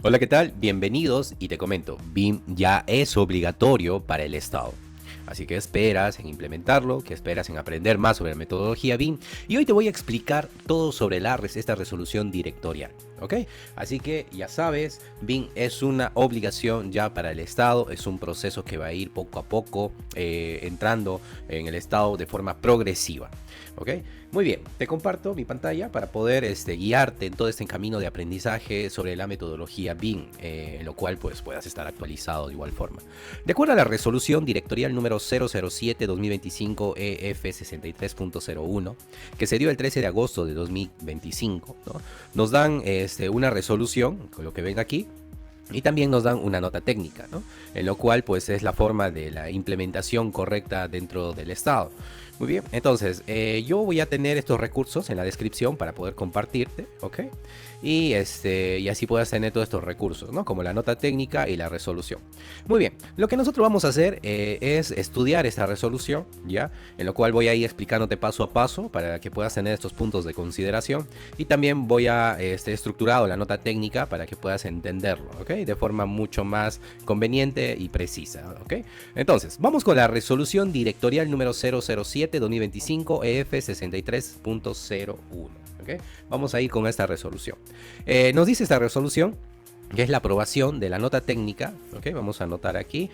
Hola, ¿qué tal? Bienvenidos y te comento, BIM ya es obligatorio para el Estado. Así que esperas en implementarlo, que esperas en aprender más sobre la metodología BIM. Y hoy te voy a explicar todo sobre esta resolución directorial. ¿Ok? Así que ya sabes, BIM es una obligación ya para el Estado, es un proceso que va a ir poco a poco entrando en el Estado de forma progresiva. ¿Ok? Muy bien, te comparto mi pantalla para poder guiarte en todo este camino de aprendizaje sobre la metodología BIM, en lo cual pues puedas estar actualizado de igual forma. De acuerdo a la resolución directorial número 007-2025 EF63.01, que se dio el 13 de agosto de 2025, ¿no? Nos dan una resolución, con lo que ven aquí, y también nos dan una nota técnica, ¿no? En lo cual pues es la forma de la implementación correcta dentro del Estado. Muy bien, entonces yo voy a tener estos recursos en la descripción para poder compartirte, ¿ok? Y así puedas tener todos estos recursos, ¿no? Como la nota técnica y la resolución. Muy bien, lo que nosotros vamos a hacer es estudiar esta resolución, ¿ya? En lo cual voy a ir explicándote paso a paso para que puedas tener estos puntos de consideración. Y también voy a estructurado la nota técnica para que puedas entenderlo, ¿ok? De forma mucho más conveniente y precisa, ¿ok? Entonces, vamos con la resolución directorial número 007-2025 EF63.01. ¿Okay? Vamos a ir con esta resolución. Nos dice esta resolución que es la aprobación de la nota técnica. ¿Okay? Vamos a anotar aquí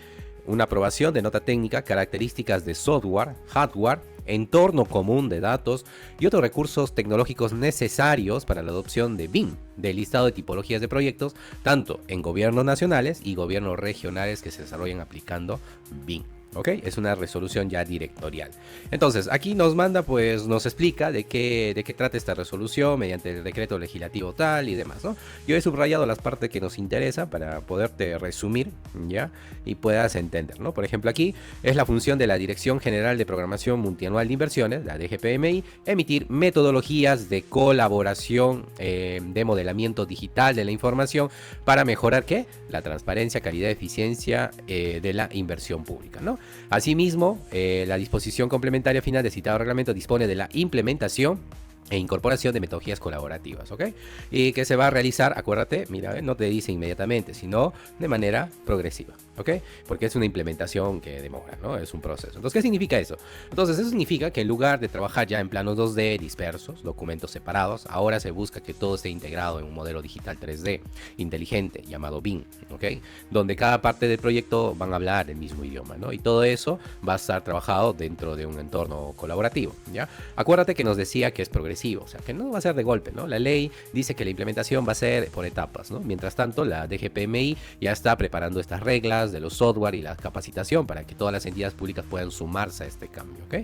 una aprobación de nota técnica, características de software, hardware, entorno común de datos y otros recursos tecnológicos necesarios para la adopción de BIM, del listado de tipologías de proyectos, tanto en gobiernos nacionales y gobiernos regionales que se desarrollan aplicando BIM. ¿Ok? Es una resolución ya directorial. Entonces, aquí nos manda, pues, nos explica de qué trata esta resolución mediante el decreto legislativo tal y demás, ¿no? Yo he subrayado las partes que nos interesa para poderte resumir, ¿ya? Y puedas entender, ¿no? Por ejemplo, aquí es la función de la Dirección General de Programación Multianual de Inversiones, la DGPMI, emitir metodologías de colaboración de modelamiento digital de la información para mejorar, ¿qué? La transparencia, calidad, eficiencia de la inversión pública, ¿no? Asimismo, la disposición complementaria final del citado reglamento dispone de la implementación e incorporación de metodologías colaborativas, ¿ok? Y que se va a realizar, acuérdate, mira, no te dice inmediatamente, sino de manera progresiva, ¿ok? Porque es una implementación que demora, ¿no? Es un proceso. Entonces, ¿qué significa eso? Entonces, eso significa que en lugar de trabajar ya en planos 2D dispersos, documentos separados, ahora se busca que todo esté integrado en un modelo digital 3D inteligente llamado BIM, ¿ok? Donde cada parte del proyecto van a hablar el mismo idioma, ¿no? Y todo eso va a estar trabajado dentro de un entorno colaborativo, ¿ya? Acuérdate que nos decía que es progresivo, o sea, que no va a ser de golpe, ¿no? La ley dice que la implementación va a ser por etapas, ¿no? Mientras tanto, la DGPMI ya está preparando estas reglas de los software y la capacitación para que todas las entidades públicas puedan sumarse a este cambio, ¿ok?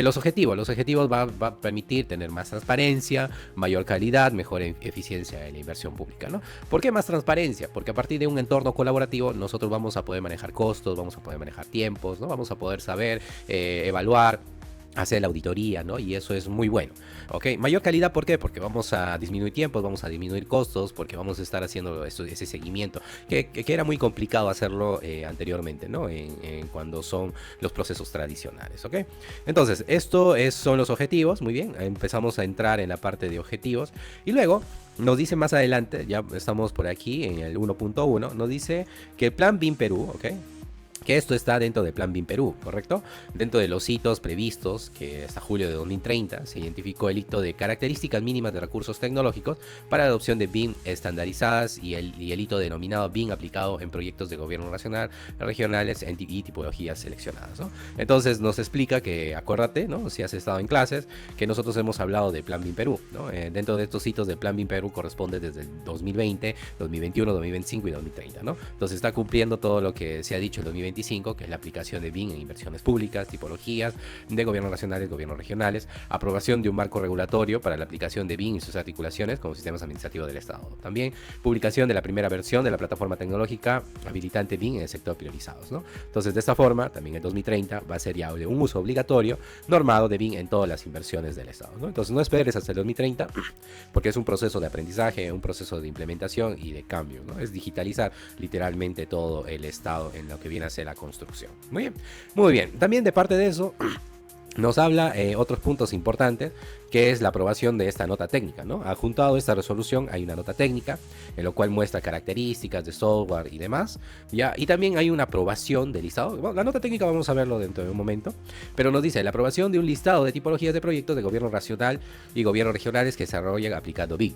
Los objetivos va a permitir tener más transparencia, mayor calidad, mejor eficiencia de la inversión pública, ¿no? ¿Por qué más transparencia? Porque a partir de un entorno colaborativo nosotros vamos a poder manejar costos, vamos a poder manejar tiempos, ¿no? Vamos a poder saber evaluar, hacer la auditoría, ¿no? Y eso es muy bueno, ¿ok? Mayor calidad, ¿por qué? Porque vamos a disminuir tiempos, vamos a disminuir costos, porque vamos a estar haciendo ese seguimiento, que era muy complicado hacerlo anteriormente, ¿no? Cuando son los procesos tradicionales, ¿ok? Entonces, son los objetivos, muy bien, empezamos a entrar en la parte de objetivos, y luego nos dice más adelante, ya estamos por aquí en el 1.1, nos dice que el plan BIM Perú, ¿ok? Que esto está dentro del Plan BIM Perú, ¿correcto? Dentro de los hitos previstos, que hasta julio de 2030 se identificó el hito de características mínimas de recursos tecnológicos para la adopción de BIM estandarizadas y el hito denominado BIM aplicado en proyectos de gobierno nacional, regionales y tipologías seleccionadas, ¿no? Entonces nos explica que, acuérdate, ¿no? Si has estado en clases, que nosotros hemos hablado de Plan BIM Perú, ¿no? Dentro de estos hitos del Plan BIM Perú corresponde desde el 2020, 2021, 2025 y 2030, ¿no? Entonces está cumpliendo todo lo que se ha dicho en 2025, que es la aplicación de BIM en inversiones públicas, tipologías de gobiernos nacionales, gobiernos regionales, aprobación de un marco regulatorio para la aplicación de BIM y sus articulaciones como sistemas administrativos del Estado. También publicación de la primera versión de la plataforma tecnológica habilitante BIM en el sector priorizados, ¿no? Entonces, de esta forma, también en 2030 va a ser ya un uso obligatorio normado de BIM en todas las inversiones del Estado, ¿no? Entonces, no esperes hasta el 2030 porque es un proceso de aprendizaje, un proceso de implementación y de cambio, ¿no? Es digitalizar literalmente todo el Estado en lo que viene a ser la construcción. Muy bien, muy bien. También de parte de eso nos habla otros puntos importantes, que es la aprobación de esta nota técnica, ¿no? Adjuntado a esta resolución hay una nota técnica, en lo cual muestra características de software y demás, ¿ya? Y también hay una aprobación del listado. Bueno, la nota técnica vamos a verlo dentro de un momento, pero nos dice la aprobación de un listado de tipologías de proyectos de gobierno nacional y gobiernos regionales que se desarrollan aplicando BIM.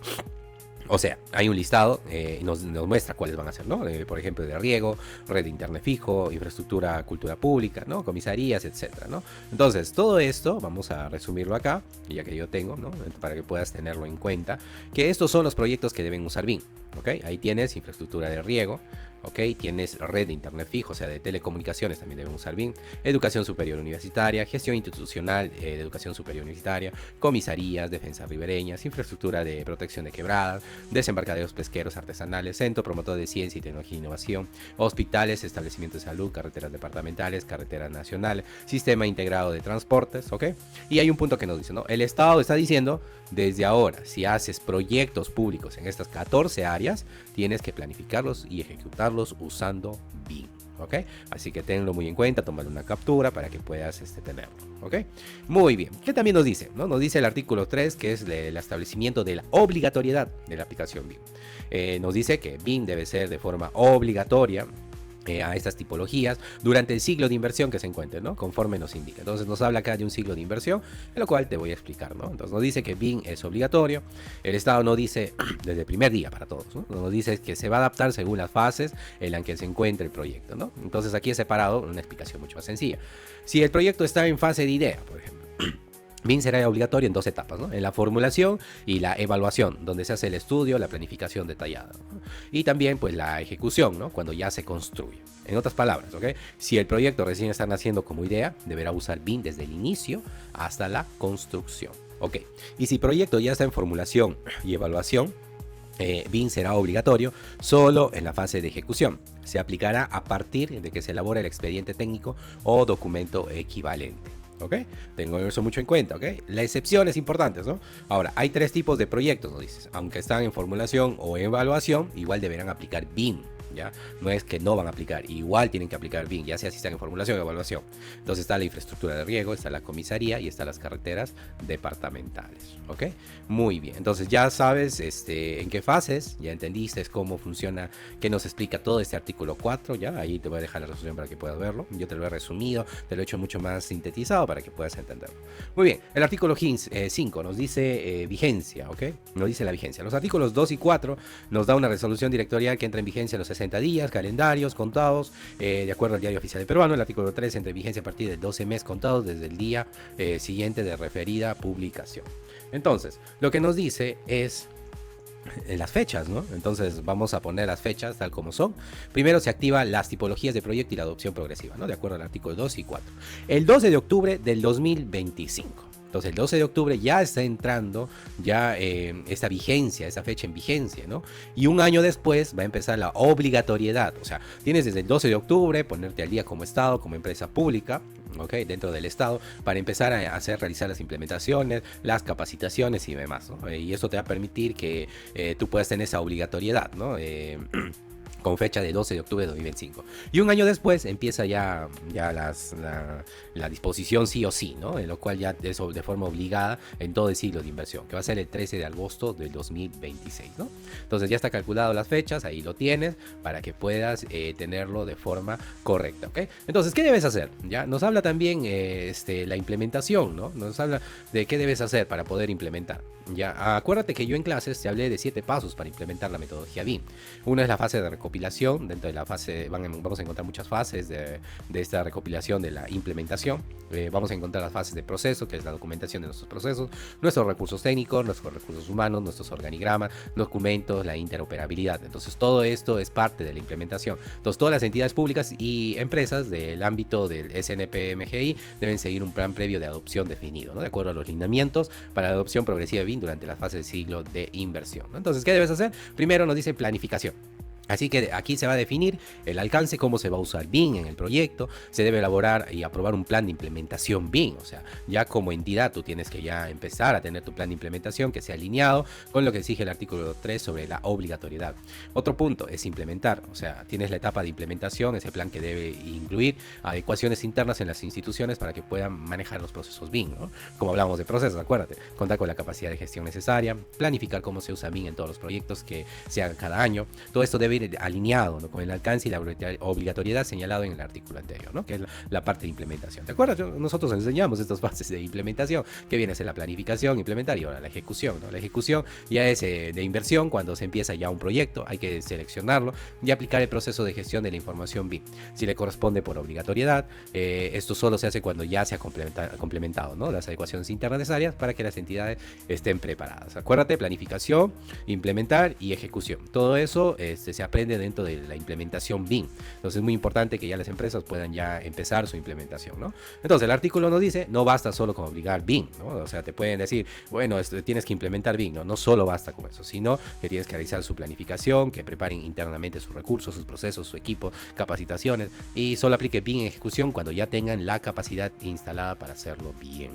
O sea, hay un listado, nos muestra cuáles van a ser, ¿no? Por ejemplo, de riego, red de internet fijo, infraestructura, cultura pública, ¿no? Comisarías, etcétera, ¿no? Entonces, todo esto, vamos a resumirlo acá, ya que yo tengo, ¿no? Para que puedas tenerlo en cuenta, que estos son los proyectos que deben usar BIM, ¿ok? Ahí tienes infraestructura de riego, ¿ok? Tienes red de internet fijo, o sea, de telecomunicaciones también deben usar BIM, educación superior universitaria, gestión institucional de educación superior universitaria, comisarías, defensas ribereñas, infraestructura de protección de quebradas, desembarcaderos pesqueros artesanales, centro promotor de ciencia y tecnología e innovación, hospitales, establecimientos de salud, carreteras departamentales, carreteras nacionales, sistema integrado de transportes, ¿ok? Y hay un punto que nos dice, ¿no? El Estado está diciendo, desde ahora, si haces proyectos públicos en estas 14 áreas, tienes que planificarlos y ejecutarlos usando BIM. ¿Ok? Así que tenlo muy en cuenta, tómale una captura para que puedas tenerlo. ¿Ok? Muy bien. ¿Qué también nos dice? ¿No? Nos dice el artículo 3, que es el establecimiento de la obligatoriedad de la aplicación BIM. Nos dice que BIM debe ser de forma obligatoria a estas tipologías durante el ciclo de inversión que se encuentre, ¿no? Conforme nos indica. Entonces nos habla acá de un ciclo de inversión, en lo cual te voy a explicar, ¿no? Entonces nos dice que BIM es obligatorio. El Estado no dice desde el primer día para todos, ¿no? Nos dice que se va a adaptar según las fases en las que se encuentre el proyecto, ¿no? Entonces aquí he separado una explicación mucho más sencilla. Si el proyecto está en fase de idea, por ejemplo, BIM será obligatorio en dos etapas, ¿no? En la formulación y la evaluación, donde se hace el estudio, la planificación detallada, ¿no? Y también pues la ejecución, ¿no? Cuando ya se construye. En otras palabras, ¿ok? Si el proyecto recién está naciendo como idea, deberá usar BIM desde el inicio hasta la construcción, ¿ok? Y si el proyecto ya está en formulación y evaluación, BIM será obligatorio solo en la fase de ejecución. Se aplicará a partir de que se elabore el expediente técnico o documento equivalente. ¿Ok? Tengo eso mucho en cuenta, ¿ok? Las excepciones importantes, ¿no? Ahora, hay tres tipos de proyectos, nos dices. Aunque están en formulación o evaluación, igual deberán aplicar BIM, ¿ya? No es que no van a aplicar, igual tienen que aplicar BIM, ya sea si están en formulación o evaluación. Entonces está la infraestructura de riego, está la comisaría y están las carreteras departamentales, ¿ok? Muy bien, entonces ya sabes en qué fases, ya entendiste cómo funciona, qué nos explica todo este artículo 4, ¿ya? Ahí te voy a dejar la resolución para que puedas verlo. Yo te lo he resumido, te lo he hecho mucho más sintetizado para que puedas entenderlo. Muy bien, el artículo 5 nos dice vigencia, ¿ok? Nos dice la vigencia. Los artículos 2 y 4 nos da una resolución directorial que entra en vigencia en los 60 días, calendarios contados, de acuerdo al diario oficial peruano. El artículo 3 entra en vigencia a partir de 12 meses contados desde el día siguiente de referida publicación. Entonces, lo que nos dice es las fechas, ¿no? Entonces vamos a poner las fechas tal como son. Primero se activan las tipologías de proyecto y la adopción progresiva, ¿no? De acuerdo al artículo 2 y 4. El 12 de octubre del 2025. Entonces el 12 de octubre ya está entrando ya esa vigencia, esa fecha en vigencia, ¿no? Y un año después va a empezar la obligatoriedad. O sea, tienes desde el 12 de octubre ponerte al día como Estado, como empresa pública, ¿ok? Dentro del Estado, para empezar a realizar las implementaciones, las capacitaciones y demás, ¿no? Y eso te va a permitir que tú puedas tener esa obligatoriedad, ¿no? Con fecha de 12 de octubre de 2025. Y un año después empieza ya la disposición sí o sí, ¿no? En lo cual ya es de forma obligada en todo el ciclo de inversión, que va a ser el 13 de agosto del 2026, ¿no? Entonces ya está calculado las fechas, ahí lo tienes, para que puedas tenerlo de forma correcta, ¿ok? Entonces, ¿qué debes hacer? Ya nos habla también la implementación, ¿no? Nos habla de qué debes hacer para poder implementar. Ya, acuérdate que yo en clases te hablé de 7 pasos para implementar la metodología BIM. Una es la fase de recopilación. Dentro de la fase vamos a encontrar muchas fases de esta recopilación de la implementación. Vamos a encontrar las fases de proceso, que es la documentación de nuestros procesos, nuestros recursos técnicos, nuestros recursos humanos, nuestros organigramas, documentos, la interoperabilidad. Entonces todo esto es parte de la implementación. Entonces todas las entidades públicas y empresas del ámbito del SNP-MGI deben seguir un plan previo de adopción definido, ¿no? De acuerdo a los lineamientos para la adopción progresiva de BIM durante la fase del ciclo de inversión, ¿no? Entonces, ¿qué debes hacer? Primero nos dice planificación. Así que aquí se va a definir el alcance, cómo se va a usar BIM en el proyecto, se debe elaborar y aprobar un plan de implementación BIM, o sea, ya como entidad tú tienes que ya empezar a tener tu plan de implementación que sea alineado con lo que exige el artículo 3 sobre la obligatoriedad. Otro punto es implementar, o sea, tienes la etapa de implementación, ese plan que debe incluir adecuaciones internas en las instituciones para que puedan manejar los procesos BIM, ¿no? Como hablamos de procesos, acuérdate, contar con la capacidad de gestión necesaria, planificar cómo se usa BIM en todos los proyectos que se hagan cada año, todo esto debe alineado, ¿no?, con el alcance y la obligatoriedad señalado en el artículo anterior, ¿no?, que es la parte de implementación. ¿Te acuerdas? Nosotros enseñamos estas fases de implementación, que viene a ser la planificación, implementar y ahora la ejecución, ¿no? La ejecución ya es de inversión, cuando se empieza ya un proyecto, hay que seleccionarlo y aplicar el proceso de gestión de la información BIM. Si le corresponde por obligatoriedad, esto solo se hace cuando ya se ha complementado, ¿no?, las adecuaciones internas necesarias para que las entidades estén preparadas. Acuérdate, planificación, implementar y ejecución. Todo eso se aprende dentro de la implementación BIM. Entonces es muy importante que ya las empresas puedan ya empezar su implementación, ¿no? Entonces el artículo nos dice, no basta solo con obligar BIM, ¿no? O sea, te pueden decir, bueno, tienes que implementar BIM, ¿no? No solo basta con eso, sino que tienes que realizar su planificación, que preparen internamente sus recursos, sus procesos, su equipo, capacitaciones, y solo aplique BIM en ejecución cuando ya tengan la capacidad instalada para hacerlo bien.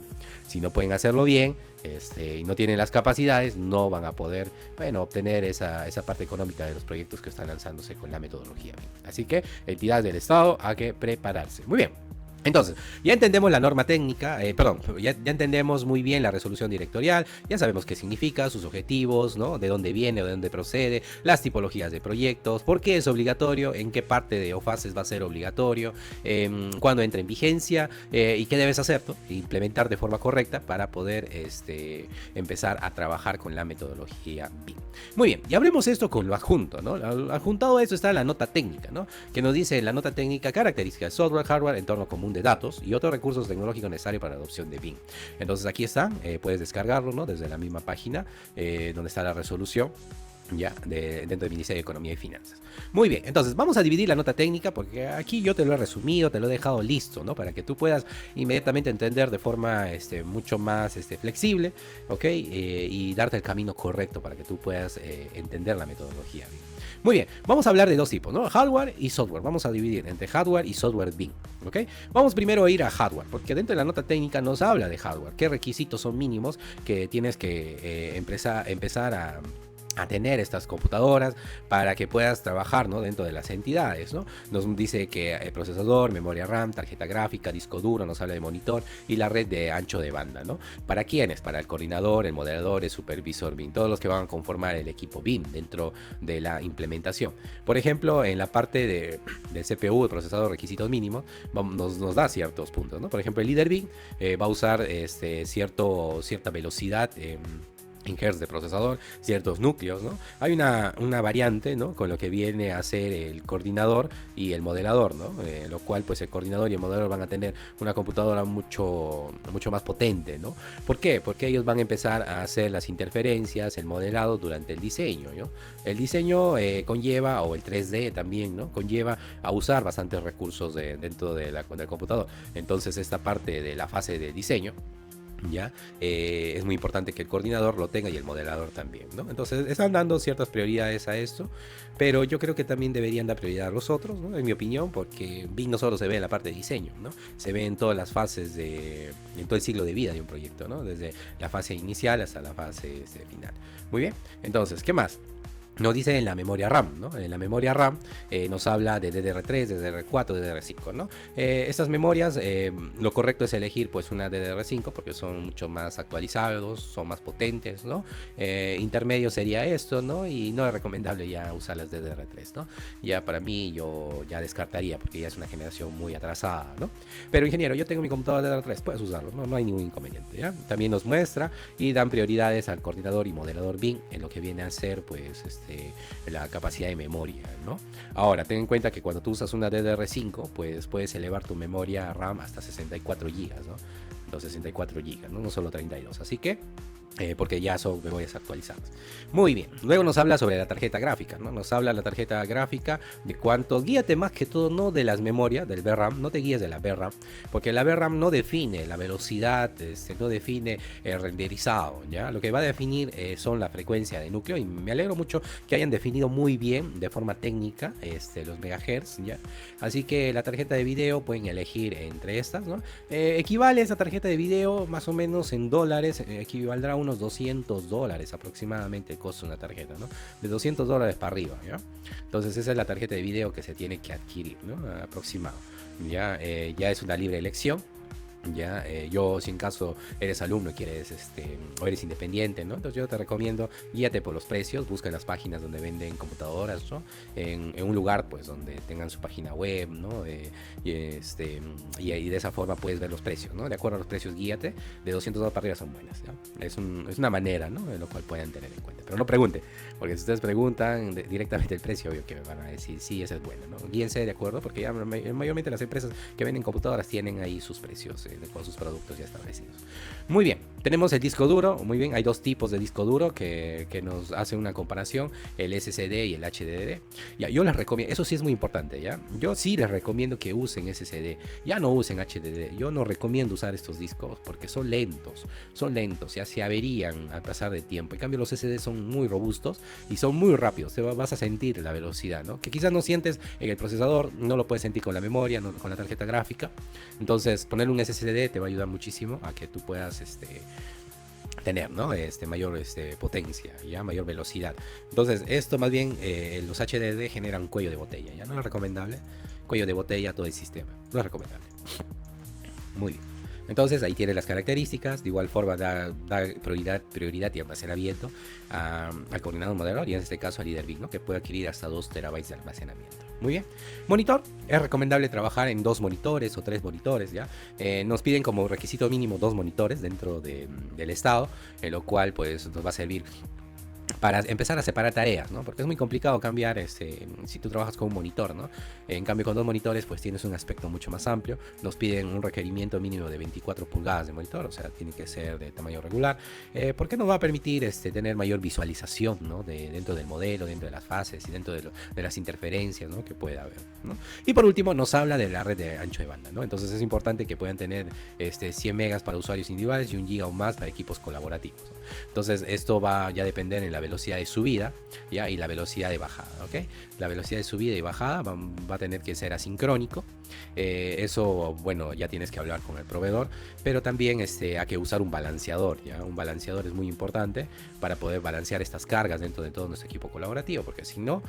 Si no pueden hacerlo bien, y no tienen las capacidades, no van a poder, bueno, obtener esa parte económica de los proyectos que están lanzándose con la metodología BIM. Así que entidades del Estado hay que prepararse. Muy bien. Entonces, ya entendemos la norma técnica, ya entendemos muy bien la resolución directorial, ya sabemos qué significa, sus objetivos, ¿no?, de dónde viene, de dónde procede, las tipologías de proyectos, por qué es obligatorio, en qué parte o fases va a ser obligatorio, cuándo entra en vigencia y qué debes hacer, ¿no?, implementar de forma correcta para poder empezar a trabajar con la metodología BIM. Muy bien, y abrimos esto con lo adjunto, ¿no? Adjuntado a esto está la nota técnica, ¿no?, que nos dice en la nota técnica características de software, hardware, entorno común de datos y otros recursos tecnológicos necesarios para la adopción de BIM. Entonces aquí está, puedes descargarlo, ¿no?, desde la misma página donde está la resolución ya dentro del Ministerio de Economía y Finanzas. Muy bien, entonces vamos a dividir la nota técnica porque aquí yo te lo he resumido, te lo he dejado listo, ¿no?, para que tú puedas inmediatamente entender de forma mucho más flexible, ¿ok? Y darte el camino correcto para que tú puedas entender la metodología BIM. Muy bien, vamos a hablar de dos tipos, ¿no?, hardware y software. Vamos a dividir entre hardware y software BIM, ¿ok? Vamos primero a ir a hardware, porque dentro de la nota técnica nos habla de hardware, qué requisitos son mínimos que tienes que empezar a tener estas computadoras para que puedas trabajar, ¿no?, dentro de las entidades, ¿no? Nos dice que el procesador, memoria RAM, tarjeta gráfica, disco duro, nos habla de monitor y la red de ancho de banda, ¿no? ¿Para quiénes? Para el coordinador, el modelador, el supervisor BIM, todos los que van a conformar el equipo BIM dentro de la implementación. Por ejemplo, en la parte del CPU, el procesador, requisitos mínimos, nos da ciertos puntos, ¿no? Por ejemplo, el líder BIM va a usar cierta velocidad en hertz de procesador, ciertos núcleos, ¿no? Hay una variante, ¿no?, con lo que viene a ser el coordinador y el modelador, ¿no? Lo cual pues el coordinador y el modelador van a tener una computadora mucho más potente, ¿no? ¿Por qué? Porque ellos van a empezar a hacer las interferencias, el modelado durante el diseño, ¿no? El diseño conlleva, o el 3D también, ¿no?, conlleva a usar bastantes recursos dentro del computador. Entonces esta parte de la fase de diseño, ¿ya? Es muy importante que el coordinador lo tenga y el modelador también, ¿no? Entonces están dando ciertas prioridades a esto, pero yo creo que también deberían dar prioridad a los otros, ¿no?, en mi opinión, porque BIM no solo se ve en la parte de diseño, ¿no?, se ve en todas las fases en todo el ciclo de vida de un proyecto, ¿no?, desde la fase inicial hasta la fase final. Muy bien, entonces, ¿qué más? Nos dice en la memoria RAM, ¿no? En la memoria RAM nos habla de DDR3, DDR4, DDR5, ¿no? Estas memorias, lo correcto es elegir pues una DDR5 porque son mucho más actualizados, son más potentes, ¿no? Intermedio sería esto, ¿no? Y no es recomendable ya usar las DDR3, ¿no? Ya para mí yo ya descartaría porque ya es una generación muy atrasada, ¿no? Pero ingeniero, yo tengo mi computadora DDR3, puedes usarlo, ¿no? No hay ningún inconveniente, ¿ya? También nos muestra y dan prioridades al coordinador y modelador BIM en lo que viene a ser pues la capacidad de memoria, ¿no? Ahora, ten en cuenta que cuando tú usas una DDR5, pues puedes elevar tu memoria RAM hasta 64 GB, ¿no? Los 64 GB, ¿no? No solo 32. Así que porque ya son memorias actualizadas. Muy bien, luego nos habla sobre la tarjeta gráfica, ¿no? Nos habla la tarjeta gráfica de cuánto, guíate más que todo no de las memorias, del VRAM, no te guíes de la VRAM, porque la VRAM no define la velocidad, no define el renderizado, ¿ya? Lo que va a definir son la frecuencia de núcleo, y me alegro mucho que hayan definido muy bien, de forma técnica, los megahertz, ¿ya? Así que la tarjeta de video pueden elegir entre estas, ¿no? Equivale esa tarjeta de video más o menos en dólares, equivaldrá a unos $200 aproximadamente el costo de una tarjeta, ¿no? De $200 para arriba, ¿ya? Entonces esa es la tarjeta de video que se tiene que adquirir, ¿no? Aproximado, ¿ya? Ya es una libre elección. Ya, yo si en caso eres alumno y quieres o eres independiente, ¿no? Entonces yo te recomiendo, guíate por los precios, busca en las páginas donde venden computadoras, ¿no? En un lugar pues donde tengan su página web, ¿no? Y de esa forma puedes ver los precios, ¿no? De acuerdo a los precios, guíate. De $200 para arriba son buenas, ¿ya? Es una manera, ¿no? De lo cual puedan tener en cuenta. Pero no pregunte, porque si ustedes preguntan directamente el precio, obvio que me van a decir, sí, esa es buena, ¿no? Guíense, ¿de acuerdo? Porque ya mayormente las empresas que venden computadoras tienen ahí sus precios con sus productos ya establecidos. Muy bien, tenemos el disco duro. Muy bien, hay dos tipos de disco duro que nos hacen una comparación, el SSD y el HDD. Ya, yo les recomiendo, eso sí es muy importante, ¿ya? Yo sí les recomiendo que usen SSD, ya no usen HDD. Yo no recomiendo usar estos discos porque son lentos, ya se averían al pasar del tiempo. En cambio los SSD son muy robustos y son muy rápidos, vas a sentir la velocidad, ¿no? Que quizás no sientes en el procesador, no lo puedes sentir con la memoria, no, con la tarjeta gráfica. Entonces poner un SSD te va a ayudar muchísimo a que tú puedas tener, ¿no? Mayor potencia, ya mayor velocidad. Entonces esto más bien los HDD generan cuello de botella, ya no es recomendable, cuello de botella todo el sistema, no es recomendable. Muy bien. Entonces ahí tiene las características. De igual forma da prioridad y almacenamiento al coordinador moderador, y en este caso al LeaderBin, ¿no? Que puede adquirir hasta 2 terabytes de almacenamiento. Muy bien. Monitor. Es recomendable trabajar en 2 monitores o 3 monitores, ¿ya? Nos piden como requisito mínimo 2 monitores dentro del estado, en lo cual pues nos va a servir para empezar a separar tareas, ¿no? Porque es muy complicado cambiar si tú trabajas con un monitor, ¿no? En cambio con 2 monitores pues tienes un aspecto mucho más amplio. Nos piden un requerimiento mínimo de 24 pulgadas de monitor, o sea, tiene que ser de tamaño regular, porque nos va a permitir tener mayor visualización, ¿no? Dentro del modelo, dentro de las fases y dentro de las interferencias, ¿no? Que pueda haber, ¿no? Y por último nos habla de la red de ancho de banda, ¿no? Entonces es importante que puedan tener 100 megas para usuarios individuales y 1 giga o más para equipos colaborativos, ¿no? Entonces esto va ya a depender en la velocidad de subida, ¿ya? Y la velocidad de bajada, ¿ok? La velocidad de subida y bajada va a tener que ser asincrónico. Eso, bueno, ya tienes que hablar con el proveedor, pero también hay que usar un balanceador, ¿ya? Un balanceador es muy importante para poder balancear estas cargas dentro de todo nuestro equipo colaborativo, porque si no,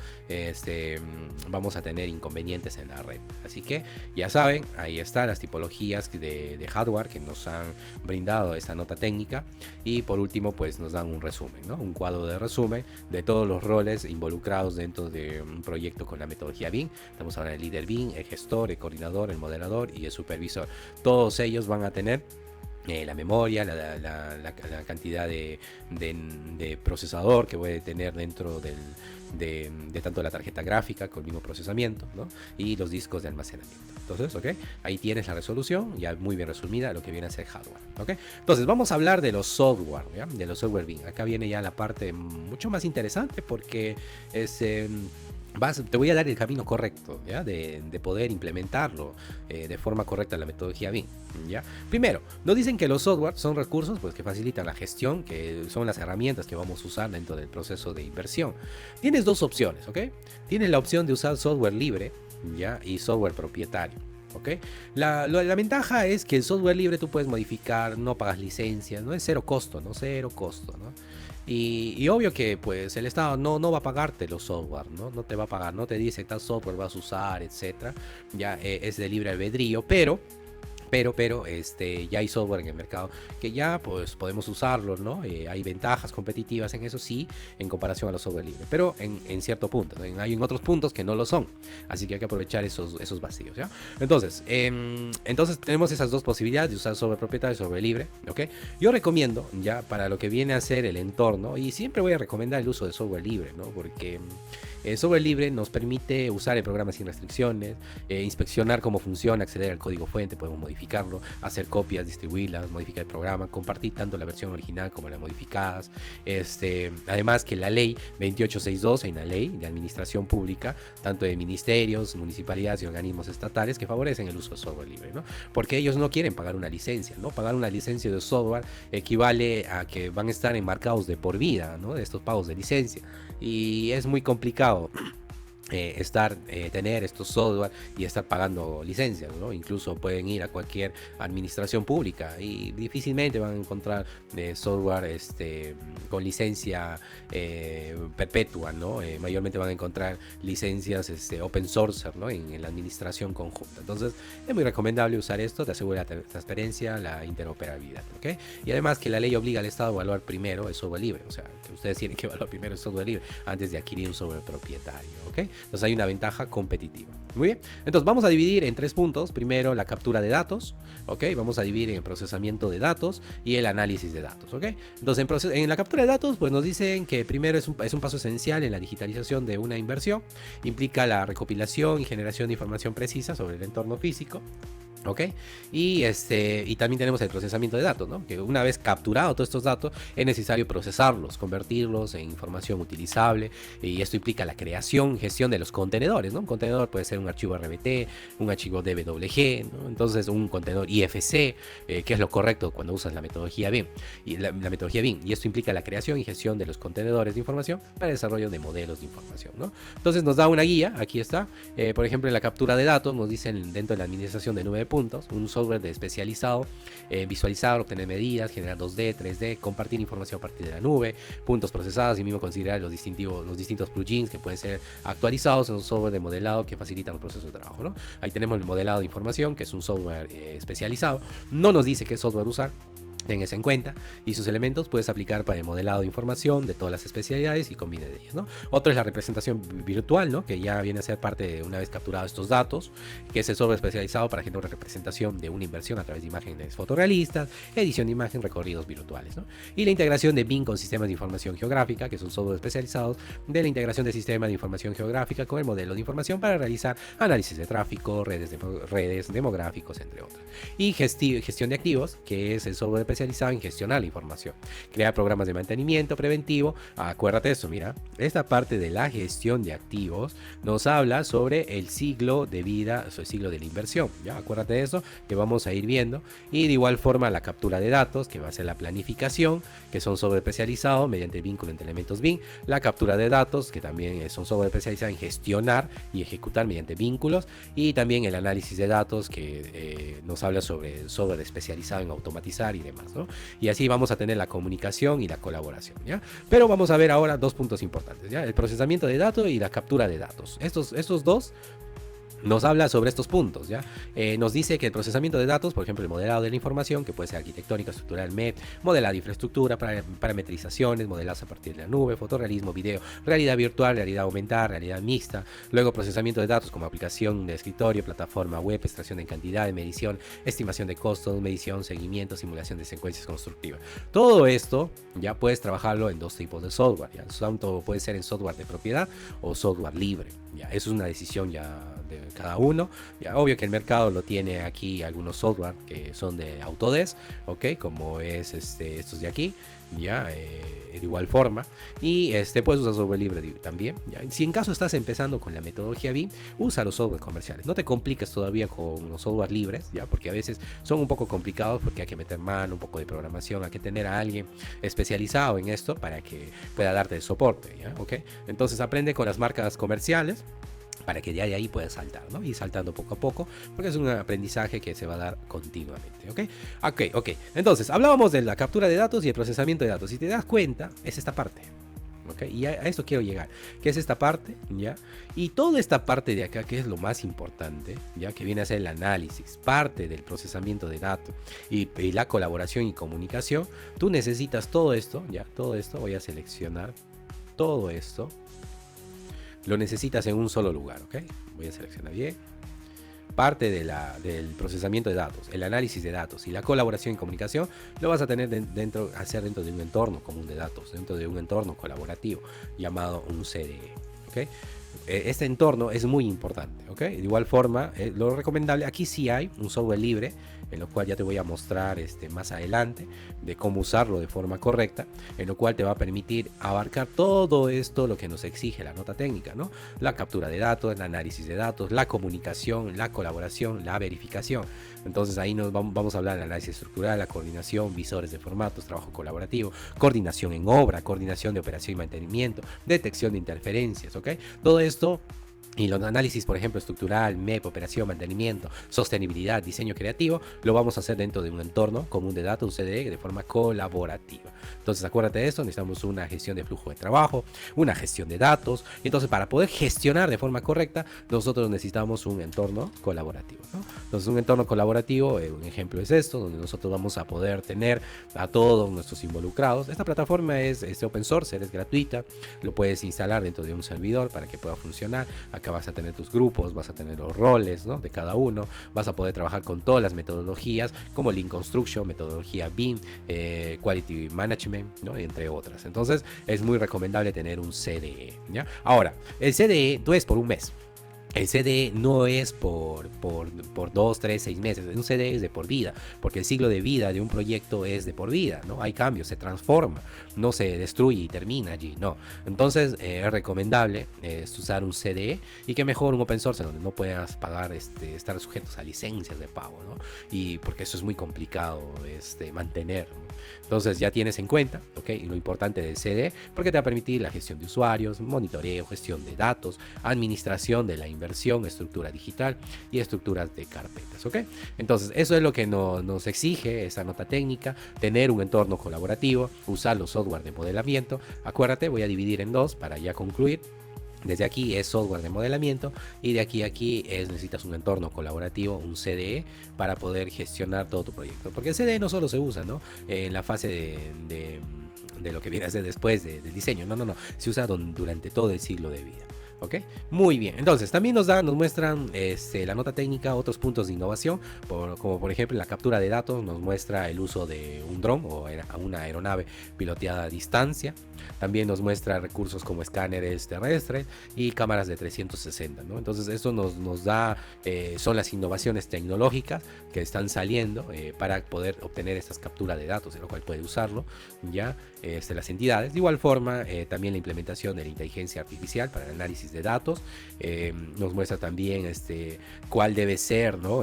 vamos a tener inconvenientes en la red. Así que ya saben, ahí están las tipologías de hardware que nos han brindado esta nota técnica, y por último pues nos dan un resumen, ¿no? Un cuadro de resumen de todos los roles involucrados dentro de un proyecto con la metodología BIM. Estamos hablando del líder BIM, el gestor, el coordinador, el moderador y el supervisor. Todos ellos van a tener la memoria, la cantidad de procesador que puede tener dentro de tanto la tarjeta gráfica con el mismo procesamiento, ¿no? Y los discos de almacenamiento. Entonces, ¿ok? Ahí tienes la resolución, ya muy bien resumida, lo que viene a ser hardware, ¿ok? Entonces, vamos a hablar de los software, ¿ya? De los software BIM. Acá viene ya la parte mucho más interesante, porque es... te voy a dar el camino correcto, ¿ya? De poder implementarlo de forma correcta la metodología BIM, ¿ya? Primero, nos dicen que los software son recursos pues, que facilitan la gestión, que son las herramientas que vamos a usar dentro del proceso de inversión. Tienes dos opciones, ¿ok? Tienes la opción de usar software libre, ¿ya? Y software propietario. ¿Okay? La ventaja es que el software libre tú puedes modificar, no pagas licencias, no es cero costo, ¿no? Cero costo, ¿no? Y obvio que pues el Estado no va a pagarte los software, no te va a pagar, no te dice tal software vas a usar, etcétera. Ya es de libre albedrío, pero ya hay software en el mercado que ya pues podemos usarlo, ¿no? Hay ventajas competitivas en eso, sí, en comparación a los software libres, pero en cierto punto, ¿no? Hay en otros puntos que no lo son, así que hay que aprovechar esos vacíos, ¿ya? Entonces tenemos esas dos posibilidades de usar software propietario y software libre, ¿ok? Yo recomiendo, ya para lo que viene a ser el entorno, y siempre voy a recomendar el uso de software libre, ¿no? Porque El software libre nos permite usar el programa sin restricciones, inspeccionar cómo funciona, acceder al código fuente, podemos modificarlo, hacer copias, distribuirlas, modificar el programa, compartir tanto la versión original como las modificadas. Además que la ley 2862 hay una ley de administración pública, tanto de ministerios, municipalidades y organismos estatales que favorecen el uso de software libre, ¿no? Porque ellos no quieren pagar una licencia, ¿no? Pagar una licencia de software equivale a que van a estar enmarcados de por vida, ¿no? De estos pagos de licencia. Y es muy complicado tener estos software y estar pagando licencias, ¿no? Incluso pueden ir a cualquier administración pública y difícilmente van a encontrar software con licencia perpetua, ¿no? Mayormente van a encontrar licencias open source, ¿no? En la administración conjunta. Entonces es muy recomendable usar esto, te asegura la transparencia, la interoperabilidad, ¿ok? Y además que la ley obliga al Estado a evaluar primero el software libre, o sea, que ustedes tienen que evaluar primero el software libre antes de adquirir un software propietario, ¿ok? Entonces hay una ventaja competitiva. Muy bien. Entonces vamos a dividir en 3 puntos. Primero la captura de datos, ¿ok? Vamos a dividir en el procesamiento de datos y el análisis de datos, ¿ok? Entonces en la captura de datos pues nos dicen que primero es un paso esencial en la digitalización de una inversión. Implica la recopilación y generación de información precisa sobre el entorno físico. ¿Ok? Y también tenemos el procesamiento de datos, ¿no? Que una vez capturados todos estos datos es necesario procesarlos, convertirlos en información utilizable, y esto implica la creación y gestión de los contenedores, ¿no? Un contenedor puede ser un archivo RBT, un archivo DWG, ¿no? Entonces un contenedor IFC, que es lo correcto cuando usas la metodología BIM, y la metodología BIM, y esto implica la creación y gestión de los contenedores de información para el desarrollo de modelos de información, ¿no? Entonces nos da una guía, aquí está, por ejemplo en la captura de datos nos dicen dentro de la administración de nube de puntos, un software especializado, visualizar, obtener medidas, generar 2D, 3D, compartir información a partir de la nube, puntos procesados y mismo considerar los distintos plugins que pueden ser actualizados en un software de modelado que facilitan el proceso de trabajo, ¿no? Ahí tenemos el modelado de información, que es un software especializado. No nos dice qué software usar. Tengas en cuenta, y sus elementos puedes aplicar para el modelado de información de todas las especialidades y combine de ellas, ¿no? Otro es la representación virtual, ¿no? Que ya viene a ser parte de una vez capturados estos datos, que es el software especializado para generar una representación de una inversión a través de imágenes fotorrealistas, edición de imagen, recorridos virtuales, ¿no? Y la integración de BIM con sistemas de información geográfica, que son software especializados de la integración de sistemas de información geográfica con el modelo de información para realizar análisis de tráfico, redes demográficos, entre otros. Y gestión de activos, que es el software especializado en gestionar la información, crear programas de mantenimiento preventivo. Acuérdate eso, mira, esta parte de la gestión de activos nos habla sobre el ciclo de vida, el ciclo de la inversión, ya acuérdate de eso, que vamos a ir viendo. Y de igual forma la captura de datos, que va a ser la planificación, que son software especializado mediante el vínculo entre elementos BIM, la captura de datos, que también son software especializado en gestionar y ejecutar mediante vínculos, y también el análisis de datos, que nos habla sobre el software especializado en automatizar y demás, ¿no? Y así vamos a tener la comunicación y la colaboración, ¿ya? Pero vamos a ver ahora 2 puntos importantes, ¿ya? El procesamiento de datos y la captura de datos. Estos dos nos habla sobre estos puntos, ¿ya? Nos dice que el procesamiento de datos, por ejemplo, el modelado de la información, que puede ser arquitectónica, estructural, MEP, modelado de infraestructura, parametrizaciones, modelados a partir de la nube, fotorrealismo, video, realidad virtual, realidad aumentada, realidad mixta, luego procesamiento de datos como aplicación de escritorio, plataforma web, extracción en cantidad, medición, estimación de costos, medición, seguimiento, simulación de secuencias constructivas. Todo esto ya puedes trabajarlo en 2 tipos de software, ¿ya? Tanto puede ser en software de propiedad o software libre, ¿ya? Eso es una decisión ya de cada uno. Ya, obvio que el mercado lo tiene aquí algunos software que son de Autodesk, ¿ok? Como es estos de aquí, ya, de igual forma. Y puedes usar software libre también, ya. Si en caso estás empezando con la metodología BIM, usa los software comerciales. No te compliques todavía con los software libres, ya, porque a veces son un poco complicados, porque hay que meter mano, un poco de programación, hay que tener a alguien especializado en esto para que pueda darte el soporte, ya, ¿ok? Entonces aprende con las marcas comerciales, para que ya de ahí puedas saltar, ¿no? Y saltando poco a poco, porque es un aprendizaje que se va a dar continuamente, ¿ok? Ok. Entonces, hablábamos de la captura de datos y el procesamiento de datos. Si te das cuenta, es esta parte, ¿ok? Y a esto quiero llegar, que es esta parte, ¿ya? Y toda esta parte de acá, que es lo más importante, ¿ya? Que viene a ser el análisis, parte del procesamiento de datos y la colaboración y comunicación. Tú necesitas todo esto, ¿ya? Todo esto, voy a seleccionar todo esto. Lo necesitas en un solo lugar, ¿ok? Voy a seleccionar bien. Parte del procesamiento de datos, el análisis de datos y la colaboración y comunicación lo vas a tener hacer dentro de un entorno común de datos, dentro de un entorno colaborativo llamado un CDE. ¿ok? Este entorno es muy importante, ¿ok? De igual forma, lo recomendable, aquí sí hay un software libre, en lo cual ya te voy a mostrar más adelante de cómo usarlo de forma correcta, en lo cual te va a permitir abarcar todo esto, lo que nos exige la nota técnica, ¿no? La captura de datos, el análisis de datos, la comunicación, la colaboración, la verificación. Entonces ahí vamos a hablar del análisis estructural, la coordinación, visores de formatos, trabajo colaborativo, coordinación en obra, coordinación de operación y mantenimiento, detección de interferencias, ¿ok? Todo esto y los análisis, por ejemplo, estructural, MEP, operación, mantenimiento, sostenibilidad, diseño creativo, lo vamos a hacer dentro de un entorno común de datos, un CDE, de forma colaborativa. Entonces, acuérdate de esto, necesitamos una gestión de flujo de trabajo, una gestión de datos. Y entonces, para poder gestionar de forma correcta, nosotros necesitamos un entorno colaborativo, ¿no? Entonces, un entorno colaborativo, un ejemplo es esto, donde nosotros vamos a poder tener a todos nuestros involucrados. Esta plataforma es open source, es gratuita, lo puedes instalar dentro de un servidor para que pueda funcionar. Acá vas a tener tus grupos, vas a tener los roles, ¿no?, de cada uno, vas a poder trabajar con todas las metodologías como Lean Construction, metodología BIM, Quality Management, ¿no?, entre otras. Entonces es muy recomendable tener un CDE, ¿ya? Ahora, el CDE no es por un mes. El CDE no es por 2, 3, 6 meses. Un CDE es de por vida, porque el ciclo de vida de un proyecto es de por vida, ¿no? Hay cambios, se transforma, no se destruye y termina allí, no. Entonces es recomendable usar un CDE, y que mejor un open source donde no puedas pagar, estar sujetos a licencias de pago, ¿no? Y porque eso es muy complicado mantener, ¿no? Entonces ya tienes en cuenta, ¿ok?, lo importante del CDE, porque te va a permitir la gestión de usuarios, monitoreo, gestión de datos, administración de la inversión, estructura digital y estructuras de carpetas, ¿ok? Entonces eso es lo que nos exige esa nota técnica, tener un entorno colaborativo, usar los software de modelamiento. Acuérdate, voy a dividir en dos para ya concluir. Desde aquí es software de modelamiento, y de aquí a aquí necesitas un entorno colaborativo, un CDE, para poder gestionar todo tu proyecto. Porque el CDE no solo se usa, ¿no?, en la fase de lo que viene a ser después del diseño. No. Se usa durante todo el ciclo de vida. ¿Ok? Muy bien. Entonces, también nos muestran la nota técnica otros puntos de innovación, como por ejemplo la captura de datos. Nos muestra el uso de un dron o una aeronave piloteada a distancia. También nos muestra recursos como escáneres terrestres y cámaras de 360, ¿no? Entonces, esto nos da, son las innovaciones tecnológicas que están saliendo para poder obtener estas capturas de datos, en lo cual puede usarlo ya las entidades. De igual forma, también la implementación de la inteligencia artificial para el análisis de datos. Nos muestra también cuál debe ser, ¿no?,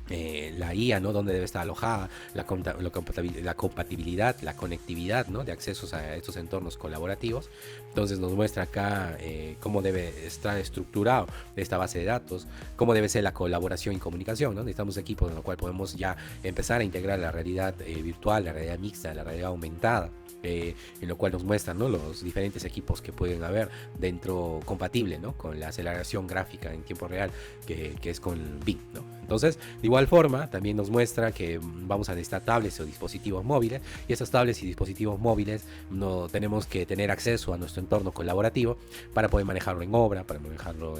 la IA, ¿no?, dónde debe estar alojada, la compatibilidad, la conectividad, ¿no?, de accesos a estos entornos colaborativos. Entonces nos muestra acá cómo debe estar estructurado esta base de datos, cómo debe ser la colaboración y comunicación, ¿no? Necesitamos equipos en los cuales podemos ya empezar a integrar la realidad virtual, la realidad mixta, la realidad aumentada. En lo cual nos muestran, ¿no?, los diferentes equipos que pueden haber dentro, compatible, ¿no?, con la aceleración gráfica en tiempo real que es con BIM, ¿no? Entonces, de igual forma, también nos muestra que vamos a necesitar tablets o dispositivos móviles, y esos tablets y dispositivos móviles no tenemos que tener acceso a nuestro entorno colaborativo para poder manejarlo en obra, para manejarlo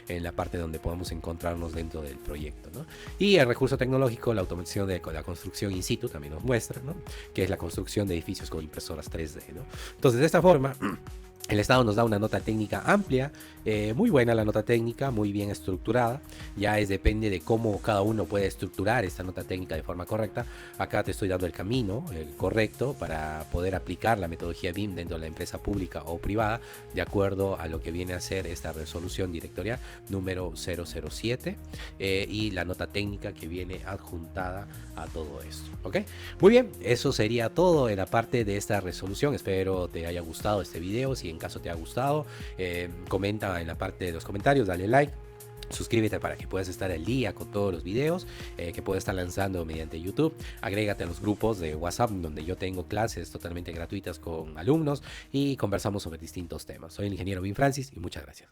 en la parte donde podemos encontrarnos dentro del proyecto, ¿no? Y el recurso tecnológico, la automatización de la construcción in situ, también nos muestra, ¿no?, que es la construcción de edificios con impresoras 3D, ¿no? Entonces, de esta forma, el Estado nos da una nota técnica amplia, muy buena la nota técnica, muy bien estructurada. Ya depende de cómo cada uno puede estructurar esta nota técnica de forma correcta. Acá te estoy dando el camino correcto para poder aplicar la metodología BIM dentro de la empresa pública o privada, de acuerdo a lo que viene a ser esta resolución directorial número 007 y la nota técnica que viene adjuntada a todo esto. ¿Ok? Muy bien, eso sería todo en la parte de esta resolución. Espero te haya gustado este video. Si en caso te ha gustado, comenta en la parte de los comentarios, dale like, suscríbete para que puedas estar al día con todos los videos que puedo estar lanzando mediante YouTube. Agrégate a los grupos de WhatsApp donde yo tengo clases totalmente gratuitas con alumnos y conversamos sobre distintos temas. Soy el ingeniero Vin Francis y muchas gracias.